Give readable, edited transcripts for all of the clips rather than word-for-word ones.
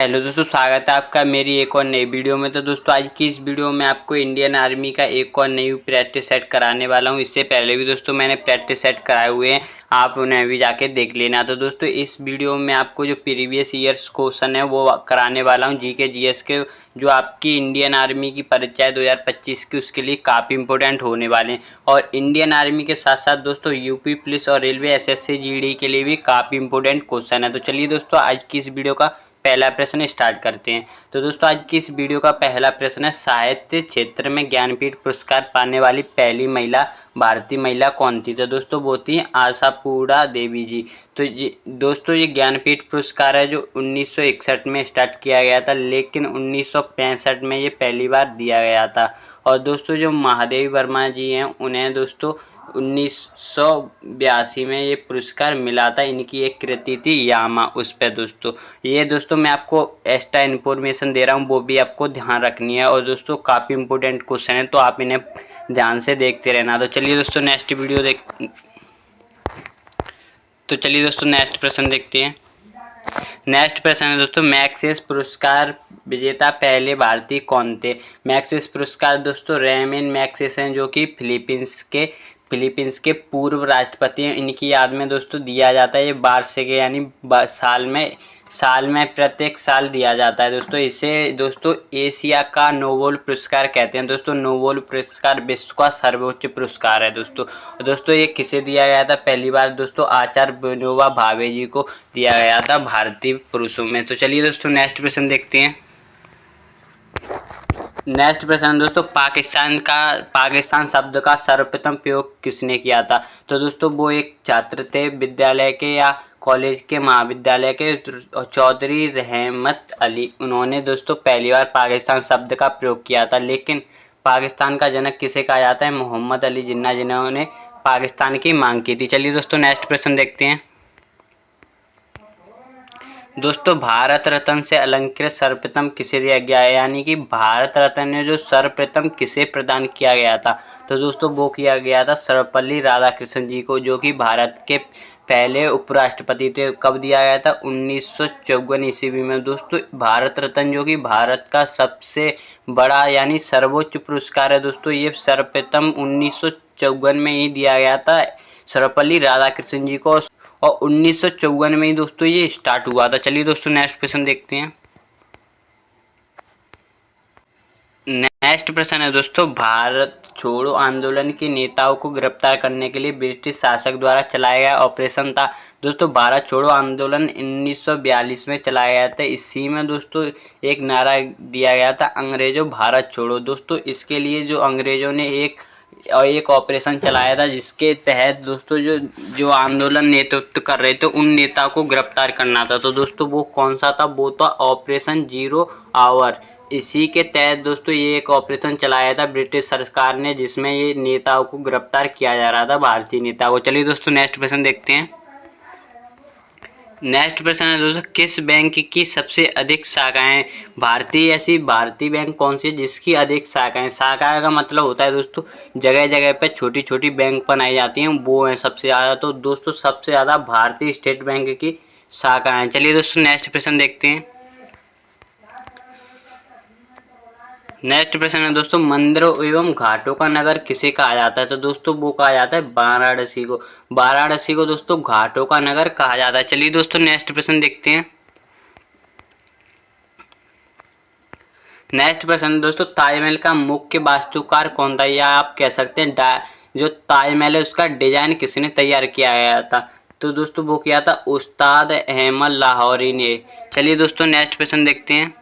Hello दोस्तों, स्वागत है आपका मेरी एक और नई वीडियो में। तो दोस्तों आज की इस वीडियो में आपको इंडियन आर्मी का एक और नई प्रैक्टिस सेट कराने वाला हूं। इससे पहले भी दोस्तों मैंने प्रैक्टिस सेट कराए हुए हैं, आप उन्हें भी जाके देख लेना। तो दोस्तों इस वीडियो में आपको जो प्रीवियस ईयर्स क्वेश्चन है वो कराने वाला हूँ, जीके जीएस के, जो आपकी इंडियन आर्मी की परीक्षा है 2025 की, उसके लिए काफ़ी इंपॉर्टेंट होने वाले हैं। और इंडियन आर्मी के साथ साथ दोस्तों यूपी पुलिस और रेलवे एसएससी जीडी के लिए भी काफ़ी इंपॉर्टेंट क्वेश्चन है। तो चलिए दोस्तों आज की इस वीडियो का पहला प्रश्न स्टार्ट करते हैं। तो दोस्तों आज की इस वीडियो का पहला प्रश्न है, साहित्य क्षेत्र में ज्ञानपीठ पुरस्कार पाने वाली पहली महिला भारतीय महिला कौन थी? तो दोस्तों वो थी आशापूर्णा देवी जी। तो दोस्तों ये ज्ञानपीठ पुरस्कार है जो 1961 में स्टार्ट किया गया था, लेकिन 1965 में ये पहली बार दिया गया था। और दोस्तों जो महादेवी वर्मा जी हैं उन्हें दोस्तों 1982 में ये पुरस्कार मिला था। इनकी एक कृति थी यामा, उस पर दोस्तों ये दोस्तों मैं आपको एक्स्ट्रा इन्फॉर्मेशन दे रहा हूँ, वो भी आपको ध्यान रखनी है। और दोस्तों काफ़ी इंपॉर्टेंट क्वेश्चन है, तो आप इन्हें ध्यान से देखते रहना। तो चलिए दोस्तों नेक्स्ट प्रश्न देखते हैं। नेक्स्ट प्रश्न है दोस्तों, मैग्सेस पुरस्कार विजेता पहले भारतीय कौन थे? मैग्सेस पुरस्कार दोस्तों रेमन मैग्सेस हैं, जो कि फिलीपींस के पूर्व राष्ट्रपति हैं। इनकी याद में दोस्तों दिया जाता है ये वार्षिक, यानी साल में प्रत्येक साल दिया जाता है दोस्तों। इसे दोस्तों एशिया का नोबेल पुरस्कार कहते हैं। दोस्तों नोबेल पुरस्कार विश्व का सर्वोच्च पुरस्कार है दोस्तों ये किसे दिया गया था? पहली बार दोस्तों आचार्य विनोबा भावे जी को दिया गया था भारतीय पुरुषों में। तो चलिए दोस्तों नेक्स्ट प्रश्न देखते हैं। नेक्स्ट प्रश्न दोस्तों, पाकिस्तान शब्द का सर्वप्रथम प्रयोग किसने किया था? तो दोस्तों वो एक छात्र थे विद्यालय के या कॉलेज के, महाविद्यालय के, चौधरी रहमत अली। उन्होंने दोस्तों पहली बार पाकिस्तान शब्द का प्रयोग किया था। लेकिन पाकिस्तान का जनक किसे कहा जाता है? मोहम्मद अली जिन्ना, जिन्होंने पाकिस्तान की मांग की थी। चलिए दोस्तों नेक्स्ट प्रश्न देखते हैं। दोस्तों भारत रत्न से अलंकृत सर्वप्रथम किसे दिया गया है? यानी कि भारत रत्न ने जो सर्वप्रथम किसे प्रदान किया गया था? तो दोस्तों वो किया गया था सर्वपल्ली राधाकृष्णन जी को, जो कि भारत के पहले उपराष्ट्रपति थे। कब दिया गया था? 1954 ईस्वी में। दोस्तों भारत रत्न जो कि भारत का सबसे बड़ा यानी सर्वोच्च पुरस्कार है दोस्तों, ये सर्वप्रथम 1954 में ही दिया गया था सर्वपल्ली राधाकृष्णन जी को, और 1954 में ही दोस्तों ये स्टार्ट हुआ था। चलिए दोस्तों नेक्स्ट प्रश्न देखते हैं। नेक्स्ट प्रश्न है दोस्तों, भारत छोड़ो आंदोलन के नेताओं को गिरफ्तार करने के लिए ब्रिटिश शासक द्वारा चलाया गया ऑपरेशन था। दोस्तों भारत छोड़ो आंदोलन 1942 में चलाया गया था। इसी में दोस्तों एक नारा दिया गया था, अंग्रेजों भारत छोड़ो। दोस्तों इसके लिए जो अंग्रेजों ने एक ऑपरेशन चलाया था, जिसके तहत दोस्तों जो आंदोलन नेतृत्व कर रहे थे उन नेताओं को गिरफ्तार करना था। तो दोस्तों वो कौन सा था? वो था ऑपरेशन 0 आवर। इसी के तहत दोस्तों ये एक ऑपरेशन चलाया था ब्रिटिश सरकार ने, जिसमें ये नेताओं को गिरफ्तार किया जा रहा था, भारतीय नेताओं को। चलिए दोस्तों नेक्स्ट प्रश्न देखते हैं। नेक्स्ट प्रश्न है दोस्तों, किस बैंक की सबसे अधिक शाखाएं? भारतीय बैंक कौन सी है जिसकी अधिक शाखाएं? शाखा का मतलब होता है दोस्तों जगह जगह पे छोटी छोटी बैंक बनाई जाती हैं, वो है सबसे ज़्यादा। तो दोस्तों सबसे ज़्यादा भारतीय स्टेट बैंक की शाखाएं। चलिए दोस्तों नेक्स्ट प्रश्न देखते हैं। नेक्स्ट प्रश्न है दोस्तों, मंदिरों एवं घाटों का नगर किसे कहा जाता है? तो दोस्तों वो कहा जाता है वाराणसी को। वाराणसी को दोस्तों घाटों का नगर कहा जाता है। चलिए दोस्तों नेक्स्ट प्रश्न देखते हैं। नेक्स्ट प्रश्न दोस्तों, ताजमहल का मुख्य वास्तुकार कौन था? या आप कह सकते हैं जो ताजमहल है उसका डिजाइन किसने तैयार किया गया था? तो दोस्तों वो किया था उस्ताद अहमद लाहौरी ने। चलिए दोस्तों नेक्स्ट प्रश्न देखते हैं।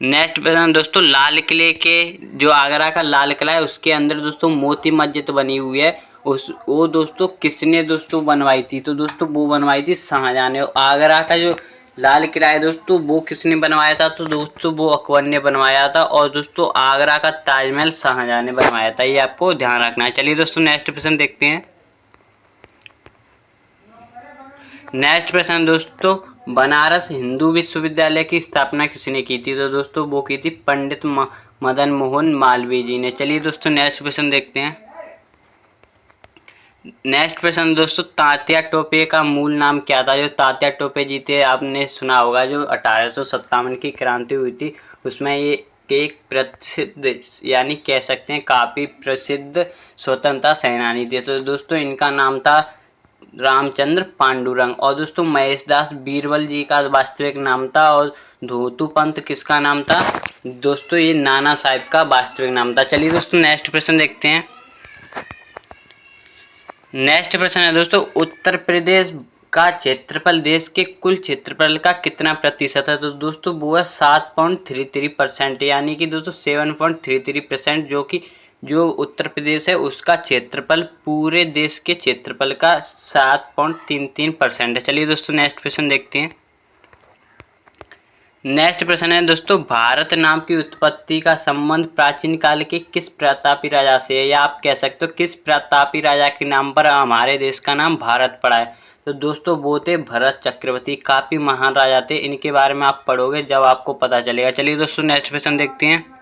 नेक्स्ट प्रश्न दोस्तों, लाल किले के, जो आगरा का लाल किला है उसके अंदर दोस्तों मोती मस्जिद बनी हुई है, वो दोस्तों किसने दोस्तों बनवाई थी? तो दोस्तों वो बनवाई थी शाहजहां ने। आगरा का जो लाल किला है दोस्तों वो किसने बनवाया था? तो दोस्तों वो अकबर ने बनवाया था। और दोस्तों आगरा का ताजमहल शाहजहां ने बनवाया था, ये आपको ध्यान रखना है। चलिए दोस्तों नेक्स्ट प्रश्न देखते हैं। नेक्स्ट प्रश्न दोस्तों, बनारस हिंदू विश्वविद्यालय की स्थापना किसने की थी? तो दोस्तों वो की थी पंडित मदन मोहन मालवीय जी ने। चलिए दोस्तों नेक्स्ट प्रश्न देखते हैं। नेक्स्ट प्रश्न दोस्तों, तात्या टोपे का मूल नाम क्या था? जो तात्या टोपे जी थे, आपने सुना होगा, जो 1857 की क्रांति हुई थी उसमें ये एक प्रसिद्ध यानी कह सकते हैं काफ़ी प्रसिद्ध स्वतंत्रता सेनानी थे। तो दोस्तों इनका नाम था रामचंद्र पांडुरंग। और दोस्तों महेश दास बीरबल जी का वास्तविक नाम था। और धोतू पंत किसका नाम था? दोस्तों ये नाना साहब का वास्तविक नाम था। चलिए दोस्तों नेक्स्ट प्रश्न देखते हैं। नेक्स्ट प्रश्न है दोस्तों, उत्तर प्रदेश का क्षेत्रफल देश के कुल क्षेत्रफल का कितना प्रतिशत है? तो दोस्तों वो है 7.33%, यानी कि दोस्तों 7.33%, जो कि जो उत्तर प्रदेश है उसका क्षेत्रफल पूरे देश के क्षेत्रफल का 7.33% है। चलिए दोस्तों नेक्स्ट प्रश्न देखते हैं। नेक्स्ट प्रश्न है दोस्तों, भारत नाम की उत्पत्ति का संबंध प्राचीन काल के किस प्रतापी राजा से है? या आप कह सकते हो किस प्रतापी राजा के नाम पर हमारे देश का नाम भारत पड़ा है? तो दोस्तों वो थे भरत चक्रवर्ती, काफ़ी महान राजा थे। इनके बारे में आप पढ़ोगे जब आपको पता चलेगा। चलिए दोस्तों नेक्स्ट प्रश्न देखते हैं।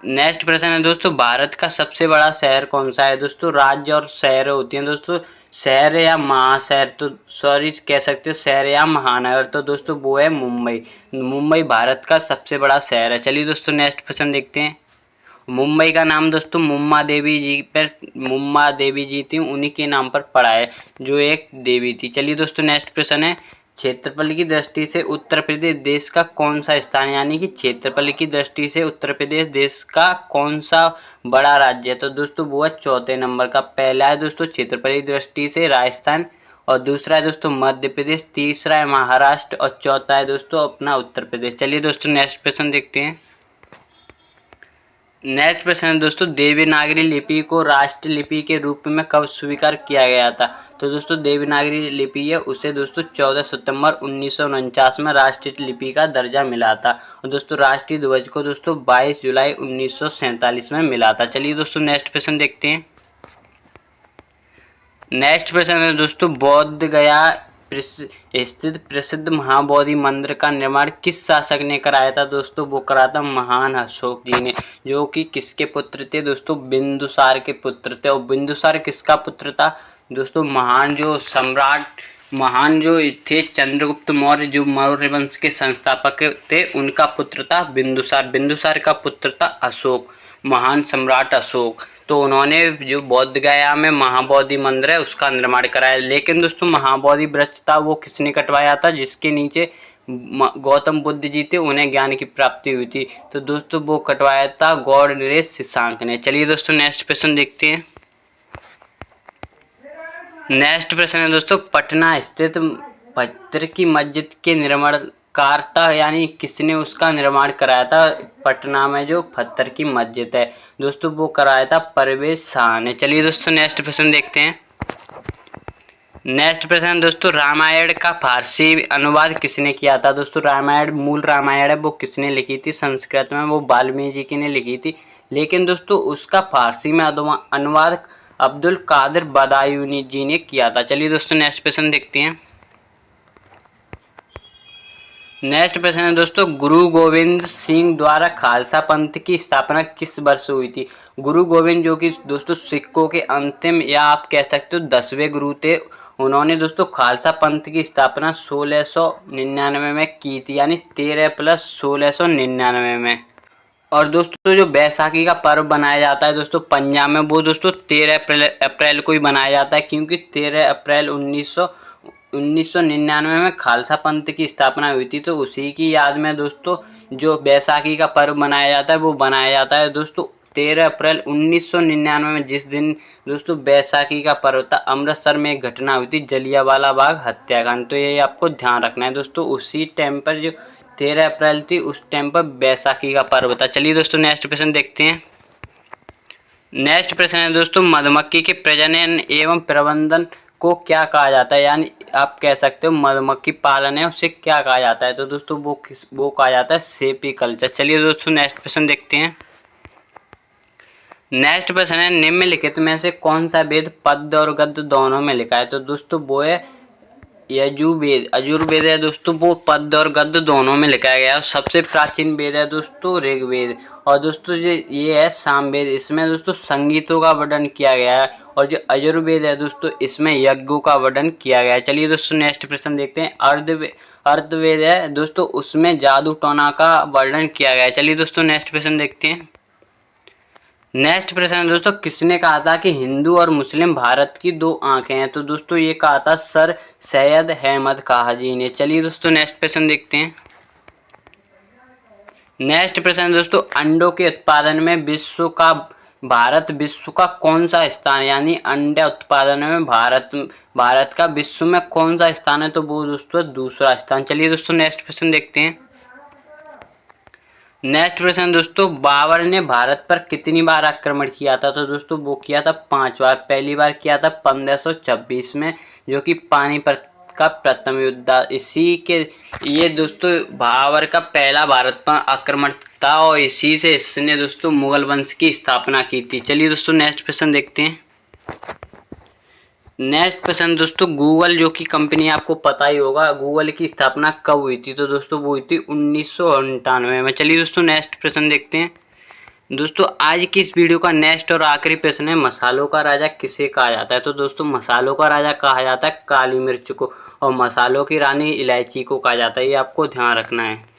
नेक्स्ट प्रश्न है दोस्तों, भारत का सबसे बड़ा शहर कौन सा है? दोस्तों राज्य और शहर होती हैं दोस्तों, शहर या महाशहर, तो सॉरी कह सकते हो शहर या महानगर, तो दोस्तों वो है मुंबई। मुंबई भारत का सबसे बड़ा शहर है। चलिए दोस्तों नेक्स्ट प्रश्न देखते हैं। मुंबई का नाम दोस्तों मुम्मा देवी जी थी, उन्हीं के नाम पर पड़ा है, जो एक देवी थी। चलिए दोस्तों नेक्स्ट प्रश्न है, क्षेत्रफल की दृष्टि से उत्तर प्रदेश देश का कौन सा स्थान, यानी कि क्षेत्रफल की दृष्टि से उत्तर प्रदेश देश का कौन सा बड़ा राज्य है? तो दोस्तों वो है चौथे नंबर का। पहला है दोस्तों क्षेत्रफल की दृष्टि से राजस्थान, और दूसरा है दोस्तों मध्य प्रदेश, तीसरा है महाराष्ट्र, और चौथा है दोस्तों अपना उत्तर प्रदेश। चलिए दोस्तों नेक्स्ट प्रश्न देखते हैं। नेक्स्ट प्रश्न है दोस्तों, देवनागरी लिपि को राष्ट्रीय लिपि के रूप में कब स्वीकार किया गया था? तो दोस्तों देवनागरी लिपि है उसे दोस्तों 14 सितंबर 1949 में राष्ट्रीय लिपि का दर्जा मिला था। और दोस्तों राष्ट्रीय ध्वज को दोस्तों 22 जुलाई 1947 में मिला था। चलिए दोस्तों नेक्स्ट प्रश्न देखते हैं। नेक्स्ट प्रश्न है दोस्तों, बोध गया स्थित प्रसिद्ध महाबोधि मंदिर का निर्माण किस शासक ने कराया था? दोस्तों वो करा था महान अशोक जी ने, जो कि किसके पुत्र थे? दोस्तों बिंदुसार के पुत्र थे। और बिंदुसार किसका पुत्र था? दोस्तों महान जो थे चंद्रगुप्त मौर्य, जो मौर्य वंश के संस्थापक थे, उनका पुत्र था बिंदुसार। बिंदुसार का पुत्र था अशोक, महान सम्राट अशोक। तो उन्होंने जो बोध गया में महाबोधि मंदिर है उसका निर्माण कराया। लेकिन दोस्तों महाबोधि वृक्ष था वो किसने कटवाया था? जिसके नीचे गौतम बुद्ध जी थे, उन्हें ज्ञान की प्राप्ति हुई थी। तो दोस्तों वो कटवाया था गौड़नरेश शशांक ने। चलिए दोस्तों नेक्स्ट प्रश्न देखते हैं। नेक्स्ट प्रश्न है दोस्तों, पटना स्थित पत्थर की मस्जिद के निर्माणकर्ता यानी किसने उसका निर्माण कराया था? पटना में जो पत्थर की मस्जिद है दोस्तों वो कराया था परवेज शाह ने। चलिए दोस्तों नेक्स्ट प्रश्न देखते हैं। नेक्स्ट प्रश्न दोस्तों, रामायण का फारसी अनुवाद किसने किया था? दोस्तों रामायण मूल रामायण है वो किसने लिखी थी? संस्कृत में वो वाल्मीकि जी ने लिखी थी। लेकिन दोस्तों उसका फारसी में अनुवाद अब्दुल कादिर बदायूनी जी ने किया था। चलिए दोस्तों नेक्स्ट प्रश्न देखते हैं। नेक्स्ट प्रश्न है दोस्तों, गुरु गोविंद सिंह द्वारा खालसा पंथ की स्थापना किस वर्ष हुई थी? गुरु गोविंद जो कि दोस्तों सिखों के अंतिम या आप कह सकते हो 10वें गुरु थे, उन्होंने दोस्तों खालसा पंथ की स्थापना 1699 में की थी, यानी 13+1699 में। और दोस्तों जो बैसाखी का पर्व बनाया जाता है दोस्तों पंजाब में, वो दोस्तों 13 अप्रैल को ही बनाया जाता है, क्योंकि 13 अप्रैल 1999 में खालसा पंथ की स्थापना हुई थी। तो उसी की याद में दोस्तों जो बैसाखी का पर्व बनाया जाता है वो बनाया जाता है दोस्तों 13 अप्रैल 1999 में, जिस दिन दोस्तों बैसाखी का पर्व था। अमृतसर में एक घटना हुई थी, जलियांवाला बाग हत्याकांड। तो ये आपको ध्यान रखना है दोस्तों, उसी टाइम पर जो 13 अप्रैल थी उस टाइम पर बैसाखी का पर्व था। चलिए दोस्तों नेक्स्ट प्रश्न देखते हैं। नेक्स्ट प्रश्न है दोस्तों, मधुमक्खी के प्रजनन एवं प्रबंधन को क्या कहा जाता है? यानी आप कह सकते हो मधुमक्खी पालन है उसे क्या कहा जाता है? तो दोस्तों वो कहा जाता है सेपीकल्चर। चलिए दोस्तों नेक्स्ट प्रश्न देखते हैं। नेक्स्ट प्रश्न है, निम्नलिखित में से कौन सा वेद पद्य और गद्य दोनों में लिखा है? तो दोस्तों वो है यजुर्वेद यजुर्वेद है दोस्तों, वो पद्य और गद्य दोनों में लिखा गया है। सबसे प्राचीन वेद है दोस्तों ऋग्वेद। और दोस्तों ये है सामवेद, इसमें दोस्तों संगीतों का वर्णन किया गया है। और जो यजुर्वेद है दोस्तों, इसमें यज्ञों का वर्णन किया गया है। चलिए दोस्तों नेक्स्ट प्रश्न देखते हैं। अर्थवेद है दोस्तों, उसमें जादू टोना का वर्णन किया गया है। चलिए दोस्तों नेक्स्ट प्रश्न देखते हैं। नेक्स्ट प्रश्न है दोस्तों, किसने कहा था कि हिंदू और मुस्लिम भारत की दो आंखें हैं? तो दोस्तों ये कहा था सर सैयद अहमद काजी ने। चलिए दोस्तों नेक्स्ट प्रश्न देखते हैं। नेक्स्ट प्रश्न है दोस्तों, अंडों के उत्पादन में भारत विश्व का कौन सा स्थान, यानी अंडे उत्पादन में भारत का विश्व में कौन सा स्थान है? तो वो दोस्तों दूसरा स्थान। चलिए दोस्तों नेक्स्ट प्रश्न देखते हैं। नेक्स्ट प्रश्न दोस्तों, बाबर ने भारत पर कितनी बार आक्रमण किया था? तो दोस्तों वो किया था 5 बार। पहली बार किया था 1526 में, जो कि पानीपत का प्रथम युद्ध। इसी के ये दोस्तों बाबर का पहला भारत पर आक्रमण था और इसी से इसने दोस्तों मुगल वंश की स्थापना की थी। चलिए दोस्तों नेक्स्ट प्रश्न देखते हैं। नेक्स्ट प्रश्न दोस्तों, गूगल जो कि कंपनी आपको पता ही होगा, गूगल की स्थापना कब हुई थी? तो दोस्तों वो हुई थी 1998 में। चलिए दोस्तों नेक्स्ट प्रश्न देखते हैं। दोस्तों आज की इस वीडियो का नेक्स्ट और आखिरी प्रश्न है, मसालों का राजा किसे कहा जाता है? तो दोस्तों मसालों का राजा कहा जाता है काली मिर्च को, और मसालों की रानी इलायची को कहा जाता है। ये आपको ध्यान रखना है।